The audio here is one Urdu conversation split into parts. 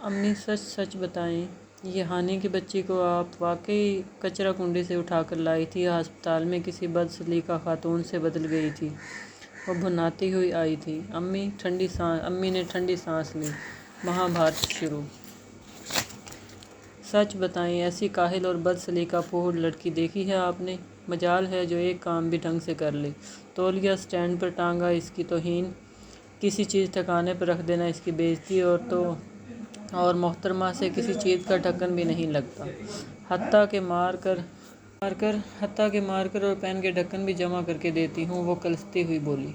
امی سچ سچ بتائیں، یہ ہانی کی بچی کو آپ واقعی کچرا کنڈی سے اٹھا کر لائی تھی یا ہسپتال میں کسی بد سلیقہ خاتون سے بدل گئی تھی؟ وہ بھناتی ہوئی آئی تھی۔ امی نے ٹھنڈی سانس لی۔ مہابھارت شروع۔ سچ بتائیں، ایسی کاہل اور بد سلیقہ پھوہڑ لڑکی دیکھی ہے آپ نے؟ مجال ہے جو ایک کام بھی ڈھنگ سے کر لے۔ تولیہ سٹینڈ پر ٹانگا اس کی توہین، کسی چیز ٹھکانے پر رکھ دینا اس کی بےعزتی، اور محترمہ سے کسی چیز کا ڈھکن بھی نہیں لگتا، حتیٰ کہ مار کر اور پین کے ڈھکن بھی جمع کر کے دیتی ہوں۔ وہ کلستی ہوئی بولی۔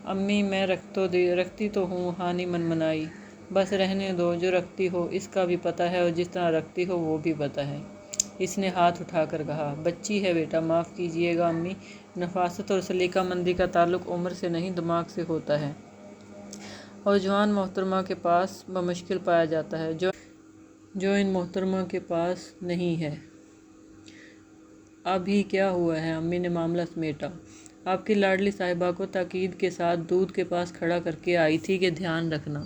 امی میں رکھتی تو ہوں، ہانی منمنائی۔ بس رہنے دو، جو رکھتی ہو اس کا بھی پتہ ہے اور جس طرح رکھتی ہو وہ بھی پتہ ہے۔ اس نے ہاتھ اٹھا کر کہا۔ بچی ہے بیٹا، معاف کیجیے گا امی، نفاست اور سلیقہ مندی کا تعلق عمر سے نہیں دماغ سے ہوتا ہے، اور جوان محترمہ کے پاس بمشکل پایا جاتا ہے، جو ان محترمہ کے پاس نہیں ہے۔ اب ہی کیا ہوا ہے؟ امی نے معاملہ سمیٹا۔ آپ کی لاڈلی صاحبہ کو تاکید کے ساتھ دودھ کے پاس کھڑا کر کے آئی تھی کہ دھیان رکھنا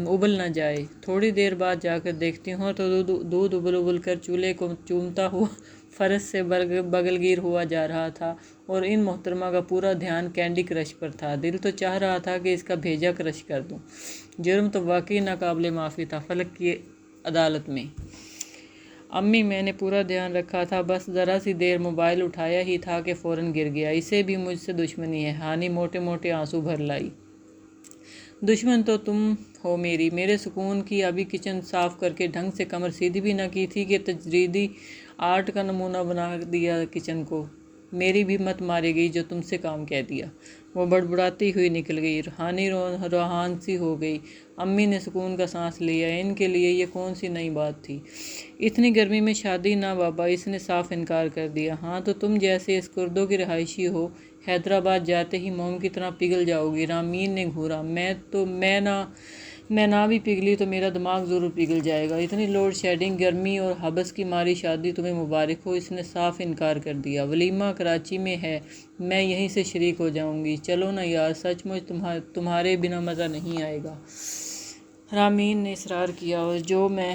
ابل نہ جائے۔ تھوڑی دیر بعد جا کر دیکھتی ہوں تو دودھ ابل کر چولہے کو چومتا ہوا فرش سے بغل گیر ہوا جا رہا تھا، اور ان محترمہ کا پورا دھیان کینڈی کرش پر تھا۔ دل تو چاہ رہا تھا کہ اس کا بھیجا کرش کر دوں۔ جرم تو واقعی ناقابل معافی تھا فلک کی عدالت میں۔ امی میں نے پورا دھیان رکھا تھا، بس ذرا سی دیر موبائل اٹھایا ہی تھا کہ فوراً گر گیا۔ اسے بھی مجھ سے دشمنی ہے، ہانی موٹے موٹے آنسو بھر لائی۔ دشمن تو تم ہو میرے سکون کی۔ ابھی کچن صاف کر کے ڈھنگ سے کمر سیدھی بھی نہ کی تھی کہ تجریدی آرٹ کا نمونہ بنا دیا کچن کو۔ میری بھی مت مارے گئی جو تم سے کام کہہ دیا۔ وہ بڑبڑاتی ہوئی نکل گئی۔ ہانی روحان سی ہو گئی۔ امی نے سکون کا سانس لیا۔ ان کے لیے یہ کون سی نئی بات تھی؟ اتنی گرمی میں شادی نہ بابا، اس نے صاف انکار کر دیا۔ ہاں تو تم جیسے اسکردوں کی رہائشی ہو، حیدرآباد جاتے ہی موم کی طرح پگھل جاؤ گی۔ رامین نے گھورا۔ میں نہ بھی پگھلی تو میرا دماغ ضرور پگھل جائے گا۔ اتنی لوڈ شیڈنگ، گرمی اور حبس کی ماری شادی تمہیں مبارک ہو۔ اس نے صاف انکار کر دیا۔ ولیمہ کراچی میں ہے، میں یہیں سے شریک ہو جاؤں گی۔ چلو نا یار، سچ مچ تمہارے بنا مزہ نہیں آئے گا۔ رامین نے اصرار کیا۔ اور جو میں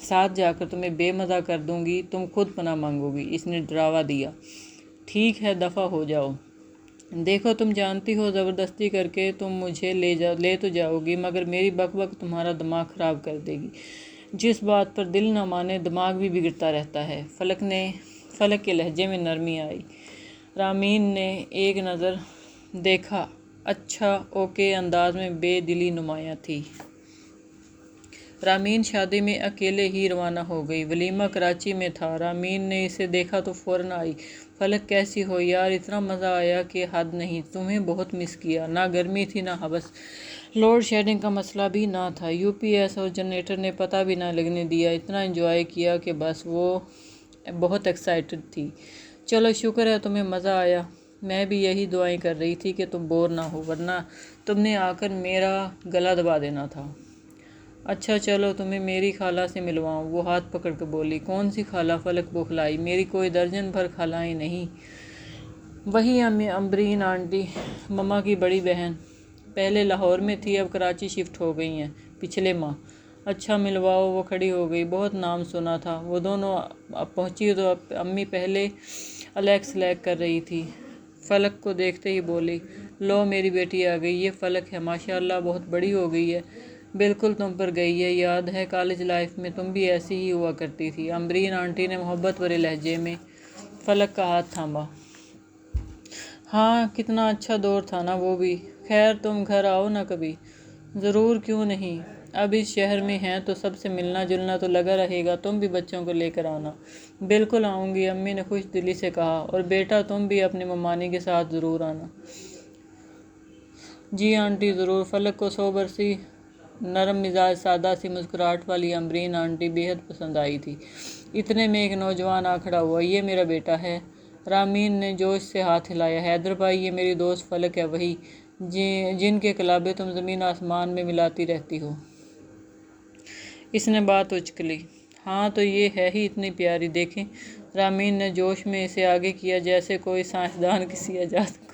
ساتھ جا کر تمہیں بے مزہ کر دوں گی، تم خود پناہ مانگو گی، اس نے ڈراوا دیا۔ ٹھیک ہے، دفع ہو جاؤ۔ دیکھو تم جانتی ہو زبردستی کر کے تم مجھے لے تو جاؤ گی، مگر میری بک بک تمہارا دماغ خراب کر دے گی۔ جس بات پر دل نہ مانے دماغ بھی بگڑتا رہتا ہے۔ فلک کے لہجے میں نرمی آئی۔ رامین نے ایک نظر دیکھا، اچھا اوکے انداز میں بے دلی نمایاں تھی۔ رامین شادی میں اکیلے ہی روانہ ہو گئی۔ ولیمہ کراچی میں تھا۔ رامین نے اسے دیکھا تو فوراً آئی۔ فلک کیسی ہو یار، اتنا مزہ آیا کہ حد نہیں، تمہیں بہت مس کیا۔ نہ گرمی تھی نہ حبس، لوڈ شیڈنگ کا مسئلہ بھی نہ تھا، یو پی ایس اور جنریٹر نے پتہ بھی نہ لگنے دیا۔ اتنا انجوائے کیا کہ بس۔ وہ بہت ایکسائٹڈ تھی۔ چلو شکر ہے تمہیں مزہ آیا، میں بھی یہی دعائیں کر رہی تھی کہ تم بور نہ ہو، ورنہ تم نے آ کر میرا گلا دبا دینا تھا۔ اچھا چلو تمہیں میری خالہ سے ملواؤں، وہ ہاتھ پکڑ کے بولی۔ کون سی خالہ؟ فلک بوکھلائی۔ میری کوئی درجن بھر خالائیں نہیں، وہی امبرین آنٹی، مما کی بڑی بہن، پہلے لاہور میں تھی، اب کراچی شفٹ ہو گئی ہیں پچھلے ماہ۔ اچھا ملواؤ۔ وہ کھڑی ہو گئی۔ بہت نام سنا تھا۔ وہ دونوں اب پہنچی تو امی پہلے الیک کر رہی تھی، فلک کو دیکھتے ہی بولی، لو میری بیٹی آ گئی، یہ فلک ہے، ماشاءاللہ بہت بڑی ہو گئی ہے، بالکل تم پر گئی ہے، یاد ہے کالج لائف میں تم بھی ایسی ہی ہوا کرتی تھی۔ امبرین آنٹی نے محبت بھرے لہجے میں فلک کا ہاتھ تھاما۔ ہاں کتنا اچھا دور تھا نا وہ بھی۔ خیر تم گھر آؤ نا کبھی۔ ضرور، کیوں نہیں، اب اس شہر میں ہیں تو سب سے ملنا جلنا تو لگا رہے گا، تم بھی بچوں کو لے کر آنا۔ بالکل آؤں گی، امی نے خوش دلی سے کہا، اور بیٹا تم بھی اپنی ممانی کے ساتھ ضرور آنا۔ جی آنٹی ضرور۔ فلک کو سوبر سی، نرم مزاج، سادہ سی مسکراہٹ والی امبرین آنٹی بے حد پسند آئی تھی۔ اتنے میں ایک نوجوان آ کھڑا ہوا۔ یہ میرا بیٹا ہے۔ رامین نے جوش سے ہاتھ ہلایا۔ حیدر بھائی، یہ میری دوست فلک ہے، وہی جن کے کلابے تم زمین آسمان میں ملاتی رہتی ہو۔ اس نے بات اچکلی۔ ہاں تو یہ ہے ہی اتنی پیاری، دیکھیں۔ رامین نے جوش میں اسے آگے کیا جیسے کوئی سائنسدان کسی ایجاد کو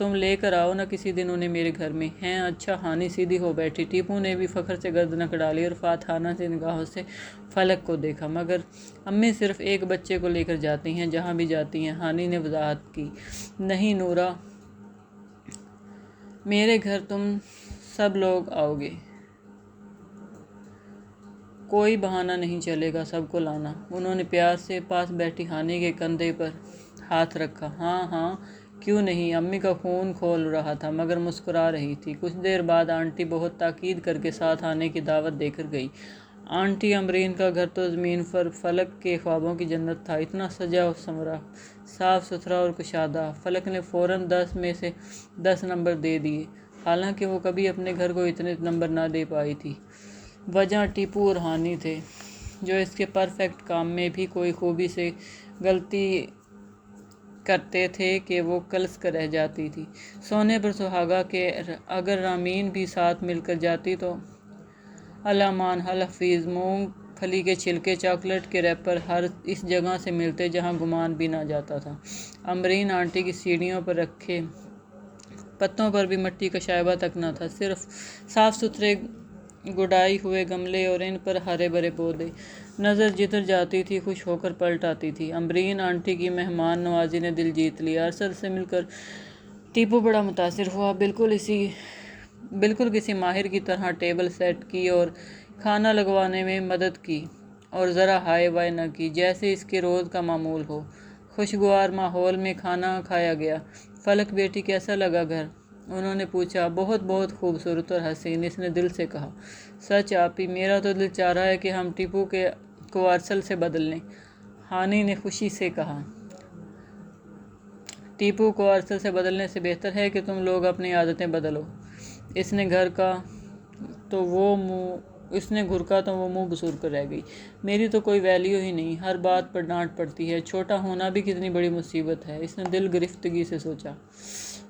تم لے کر آؤ نا کسی دن انہیں میرے گھر میں۔ ہیں اچھا۔ ہانی سیدھی ہو بیٹھی۔ ٹیپو نے بھی فخر سے گردن ڈالی اور فاتحانہ سے نگاہوں سے فلک کو دیکھا۔ مگر امی صرف ایک بچے کو لے کر جاتی ہیں جہاں بھی جاتی ہیں، ہانی نے وضاحت کی۔ نہیں نورا، میرے گھر تم سب لوگ آؤ گے، کوئی بہانہ نہیں چلے گا، سب کو لانا۔ انہوں نے پیار سے پاس بیٹھی ہانی کے کندھے پر ہاتھ رکھا۔ ہاں ہاں کیوں نہیں۔ امی کا خون کھول رہا تھا مگر مسکرا رہی تھی۔ کچھ دیر بعد آنٹی بہت تاکید کر کے ساتھ آنے کی دعوت دے کر گئی۔ آنٹی امرین کا گھر تو زمین پر فلک کے خوابوں کی جنت تھا، اتنا سجا و سنورا، صاف ستھرا اور کشادہ۔ فلک نے فوراً 10 میں سے 10 نمبر دے دیے، حالانکہ وہ کبھی اپنے گھر کو اتنے نمبر نہ دے پائی تھی۔ وجہ ٹیپو اور ہانی تھے، جو اس کے پرفیکٹ کام میں بھی کوئی خوبی سے غلطی کرتے تھے کہ وہ کلسک رہ جاتی تھی۔ سونے پر سہاگا کہ اگر رامین بھی ساتھ مل کر جاتی تو الامان الحفیظ مونگ پھلی کے چھلکے، چاکلیٹ کے ریپر ہر اس جگہ سے ملتے جہاں گمان بھی نہ جاتا تھا۔ امرین آنٹی کی سیڑھیوں پر رکھے پتوں پر بھی مٹی کا شائبہ تک نہ تھا، صرف صاف ستھرے گڈائی ہوئے گملے اور ان پر ہرے بھرے پودے۔ نظر جدھر جاتی تھی خوش ہو کر پلٹ آتی تھی۔ امرین آنٹی کی مہمان نوازی نے دل جیت لیا۔ ارسل سے مل کر ٹیپو بڑا متاثر ہوا، بالکل کسی ماہر کی طرح ٹیبل سیٹ کی اور کھانا لگوانے میں مدد کی اور ذرا ہائے وائے نہ کی، جیسے اس کے روز کا معمول ہو۔ خوشگوار ماحول میں کھانا کھایا گیا۔ فلک بیٹی کیسا لگا گھر؟ انہوں نے پوچھا۔ بہت بہت خوبصورت اور حسین، اس نے دل سے کہا۔ سچ آپی، میرا تو دل چاہ رہا ہے کہ ہم ٹیپو کو ارسل سے بدل لیں، ہانی نے خوشی سے کہا۔ ٹیپو کو ارسل سے بدلنے سے بہتر ہے کہ تم لوگ اپنی عادتیں بدلو۔ اس نے گھرکا تو وہ منہ بسور کر رہ گئی۔ میری تو کوئی ویلیو ہی نہیں، ہر بات پر ڈانٹ پڑتی ہے، چھوٹا ہونا بھی کتنی بڑی مصیبت ہے، اس نے دل گرفتگی سے سوچا۔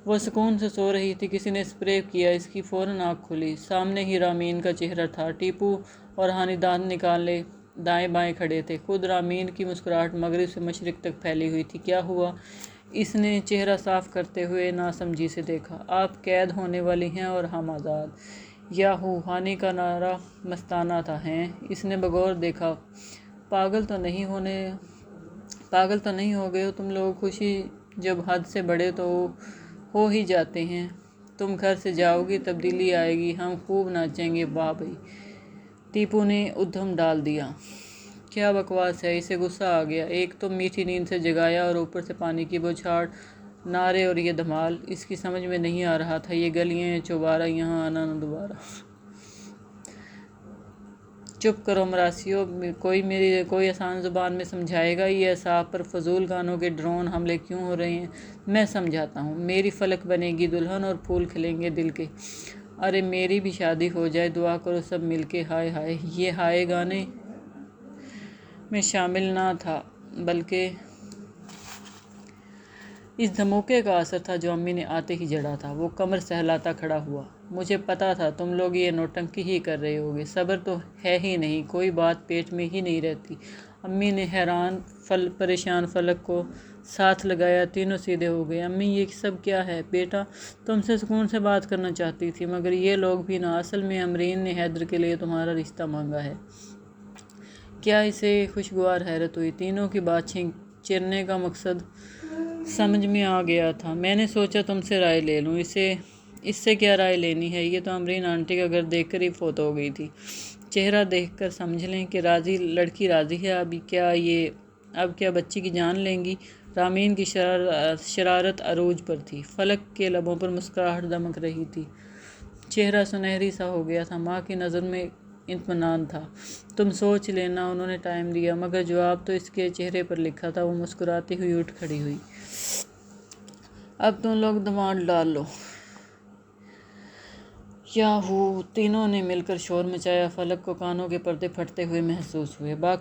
وہ سکون سے سو رہی تھی، کسی نے اسپرے کیا، اس کی فوراً آنکھ کھلی۔ سامنے ہی رامین کا چہرہ تھا۔ ٹیپو اور ہانی دانت نکالے دائیں بائیں کھڑے تھے۔ خود رامین کی مسکراہٹ مغرب سے مشرق تک پھیلی ہوئی تھی۔ کیا ہوا؟ اس نے چہرہ صاف کرتے ہوئے ناسمجھی سے دیکھا۔ آپ قید ہونے والی ہیں اور ہم آزاد۔ یاہو! ہانی کا نعرہ مستانہ تھا۔ ہیں؟ اس نے بغور دیکھا۔ پاگل تو نہیں ہو گئے ہو تم لوگ؟ خوشی جب حد سے بڑھے تو ہو ہی جاتے ہیں۔ تم گھر سے جاؤ گی، تبدیلی آئے گی، ہم خوب ناچیں گے۔ واہ بھئی! ٹیپو نے ادھم ڈال دیا۔ کیا بکواس ہے! اسے غصہ آ گیا۔ ایک تو میٹھی نیند سے جگایا اور اوپر سے پانی کی بوچھاڑ، نعرے اور یہ دھمال۔ اس کی سمجھ میں نہیں آ رہا تھا، یہ گلیاں، یہ چوبارہ، یہاں آنا نہ دوبارہ۔ چپ کرو مراسیو، کوئی آسان زبان میں سمجھائے گا یہ اعصاب پر فضول گانوں کے ڈرون حملے کیوں ہو رہے ہیں؟ میں سمجھاتا ہوں۔ میری فلک بنے گی دلہن اور پھول کھلیں گے دل کے۔ ارے میری بھی شادی ہو جائے، دعا کرو سب مل کے۔ ہائے ہائے! یہ ہائے گانے میں شامل نہ تھا، بلکہ اس دھموکے کا اثر تھا جو امی نے آتے ہی جڑا تھا۔ وہ کمر سہلاتا کھڑا ہوا۔ مجھے پتا تھا تم لوگ یہ نوٹنکی ہی کر رہے ہوگے، صبر تو ہے ہی نہیں، کوئی بات پیٹ میں ہی نہیں رہتی۔ امی نے حیران پریشان فلک کو ساتھ لگایا، تینوں سیدھے ہو گئے۔ امی یہ سب کیا ہے؟ بیٹا تم سے سکون سے بات کرنا چاہتی تھی، مگر یہ لوگ بھی نا۔ اصل میں امرین نے حیدر کے لیے تمہارا رشتہ مانگا ہے۔ کیا؟ اسے خوشگوار حیرت ہوئی۔ تینوں کی بات چیرنے کا مقصد سمجھ میں آ گیا تھا۔ میں نے سوچا تم سے رائے لے لوں۔ اس سے کیا رائے لینی ہے؟ یہ تو امرین آنٹی کا گھر دیکھ کر ہی فوت ہو گئی تھی۔ چہرہ دیکھ کر سمجھ لیں کہ لڑکی راضی ہے۔ اب کیا بچی کی جان لیں گی؟ رامین کی شرارت عروج پر تھی۔ فلک کے لبوں پر مسکراہٹ دمک رہی تھی، چہرہ سنہری سا ہو گیا تھا۔ ماں کی نظر میں اطمینان تھا۔ تم سوچ لینا، انہوں نے ٹائم دیا، مگر جواب تو اس کے چہرے پر لکھا تھا۔ وہ مسکراتی ہوئی اٹھ کھڑی ہوئی۔ اب تم لوگ ڈیمانڈ ڈال لو۔ یاہو! تینوں نے مل کر شور مچایا۔ فلک کو کانوں کے پردے پھٹتے ہوئے محسوس ہوئے۔